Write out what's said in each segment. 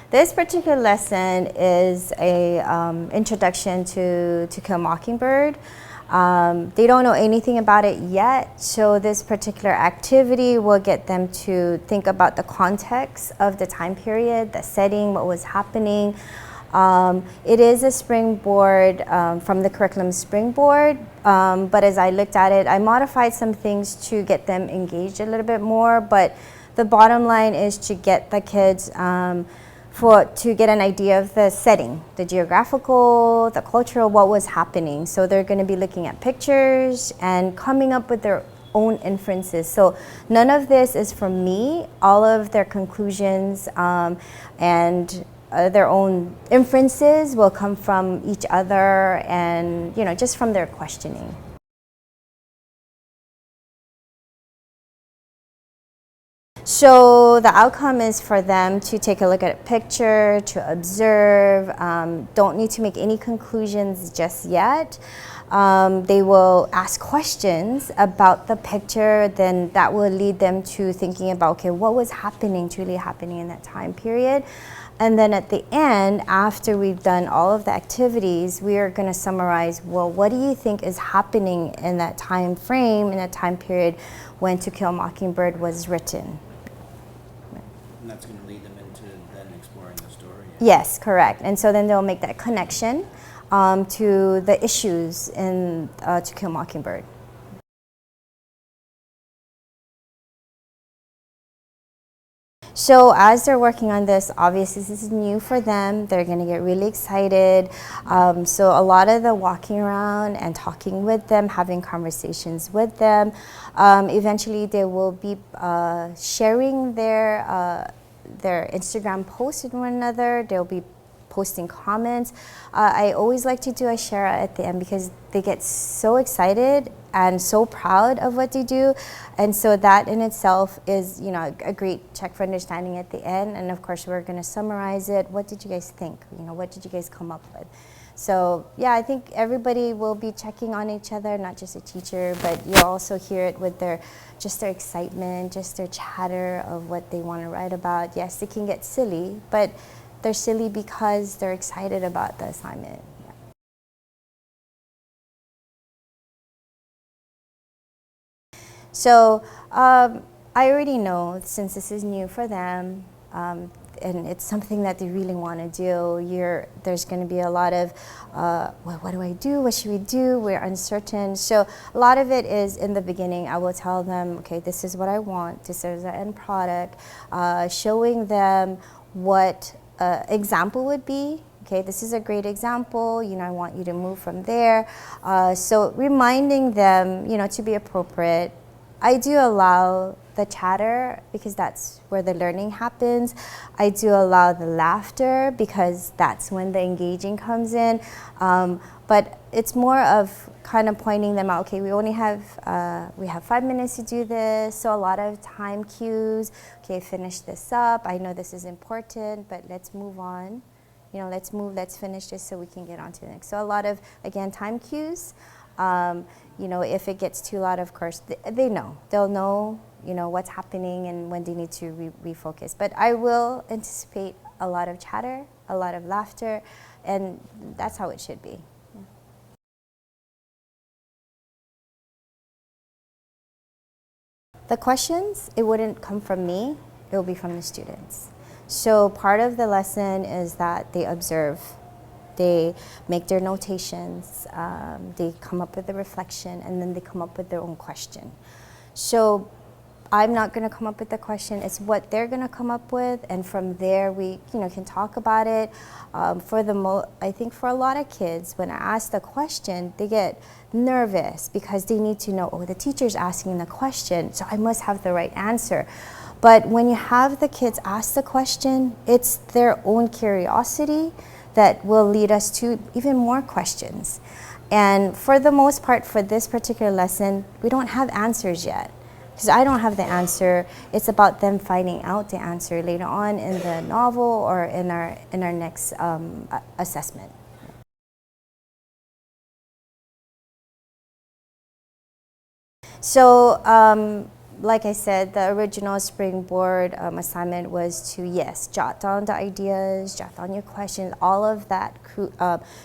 This particular lesson is a introduction to Kill Mockingbird. They don't know anything about it yet, so this particular activity will get them to think about the context of the time period, the setting, what was happening. It is a springboard from the curriculum springboard, but as I looked at it, I modified some things to get them engaged a little bit more, but the bottom line is to get the kids to get an idea of the setting, the geographical, the cultural, what was happening. So they're going to be looking at pictures and coming up with their own inferences. So none of this is from me. All of their conclusions and their own inferences will come from each other and, just from their questioning. So the outcome is for them to take a look at a picture, to observe, don't need to make any conclusions just yet. They will ask questions about the picture, then that will lead them to thinking about, okay, what was truly happening in that time period? And then at the end, after we've done all of the activities, we are going to summarize, well, what do you think is happening in that time frame, in that time period when To Kill a Mockingbird was written? And that's going to lead them into then exploring the story. Yes, correct. And so then they'll make that connection to the issues in To Kill a Mockingbird. So as they're working on this, obviously this is new for them. They're going to get really excited. So a lot of the walking around and talking with them, having conversations with them. Eventually they will be sharing their Instagram posts with one another. They'll be posting comments. I always like to do a share at the end because they get so excited and so proud of what they do, and so that in itself is a great check for understanding at the end. And of course we're going to summarize it. What did you guys think? What did you guys come up with? So yeah, I think everybody will be checking on each other, not just a teacher, but you'll also hear it with their excitement, just their chatter of what they want to write about. Yes, it can get silly, but they're silly because they're excited about the assignment. Yeah. So I already know, since this is new for them, and it's something that they really want to do, there's going to be a lot of, well, what do I do? What should we do? We're uncertain. So a lot of it is in the beginning. I will tell them, okay, this is what I want. This is the end product. Showing them what example would be. Okay, this is a great example. I want you to move from there. So reminding them, to be appropriate. I do allow the chatter because that's where the learning happens. I do allow the laughter because that's when the engaging comes in. But it's more of kind of pointing them out. Okay, we have 5 minutes to do this. So a lot of time cues. Okay, finish this up. I know this is important, but let's move on. Let's finish this so we can get on to the next. So a lot of, again, time cues. If it gets too loud, of course, they'll know, what's happening and when they need to refocus. But I will anticipate a lot of chatter, a lot of laughter, and that's how it should be. Yeah. The questions, it wouldn't come from me, it will be from the students. So part of the lesson is that they observe. They make their notations, they come up with a reflection, and then they come up with their own question. So I'm not going to come up with the question, it's what they're going to come up with, and from there we can talk about it. I think for a lot of kids, when I ask the question, they get nervous because they need to know, oh, the teacher's asking the question, so I must have the right answer. But when you have the kids ask the question, it's their own curiosity that will lead us to even more questions. And for the most part, for this particular lesson, we don't have answers yet. Because I don't have the answer. It's about them finding out the answer later on in the novel or in our next assessment. So like I said, the original springboard assignment was to, yes, jot down the ideas, jot down your questions. All of that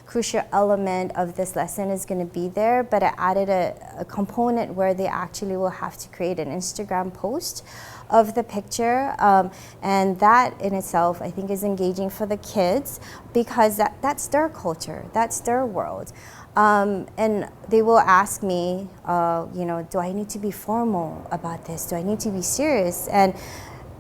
crucial element of this lesson is going to be there, but I added a component where they actually will have to create an Instagram post of the picture, and that in itself I think is engaging for the kids because that's their culture, that's their world. And they will ask me, you know, do I need to be formal about this? Do I need to be serious? And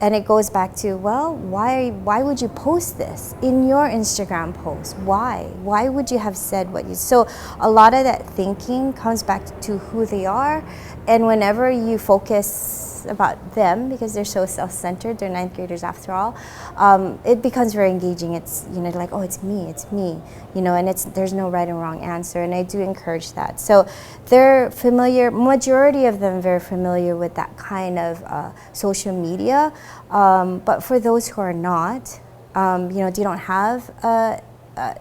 it goes back to, well, why would you post this in your Instagram post? Why would you have said what you... So a lot of that thinking comes back to who they are, and whenever you focus about them, because they're so self-centered, they're ninth graders after all, it becomes very engaging. It's, you know, like, oh, it's me, you know, and there's no right and wrong answer, and I do encourage that. So they're familiar, majority of them very familiar with that kind of social media, but for those who are not, you know, they don't have a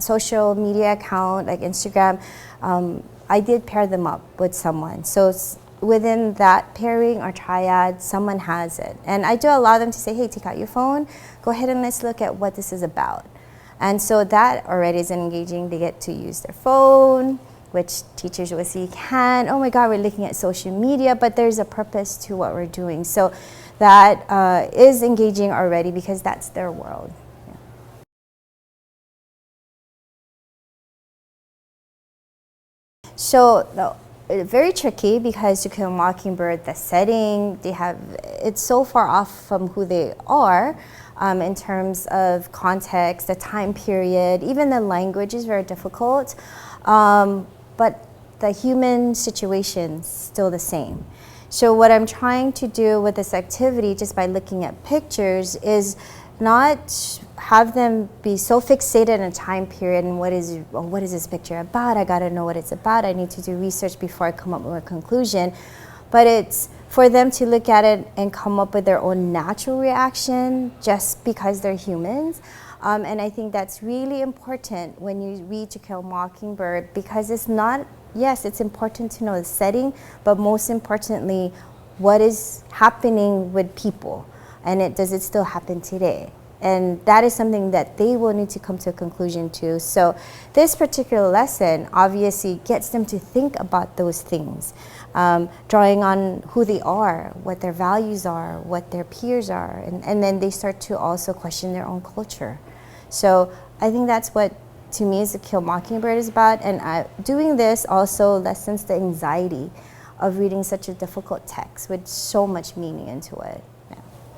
social media account like Instagram, I did pair them up with someone. So within that pairing or triad, someone has it. And I do allow them to say, hey, take out your phone, go ahead and let's look at what this is about. And so that already is engaging. They get to use their phone, which teachers will see can. Oh my God, we're looking at social media, but there's a purpose to what we're doing. So that is engaging already because that's their world. Yeah. So very tricky because To Kill a Mockingbird, the setting, it's so far off from who they are in terms of context, the time period, even the language is very difficult, but the human situation's still the same. So what I'm trying to do with this activity, just by looking at pictures, is not have them be so fixated in a time period and what is this picture about? I gotta know what it's about. I need to do research before I come up with a conclusion. But it's for them to look at it and come up with their own natural reaction just because they're humans. And I think that's really important when you read To Kill a Mockingbird, because it's not, yes, it's important to know the setting, but most importantly, what is happening with people. And does it still happen today? And that is something that they will need to come to a conclusion to. So this particular lesson obviously gets them to think about those things, drawing on who they are, what their values are, what their peers are, and then they start to also question their own culture. So I think that's what, to me, is The Kill Mockingbird is about. And doing this also lessens the anxiety of reading such a difficult text with so much meaning into it.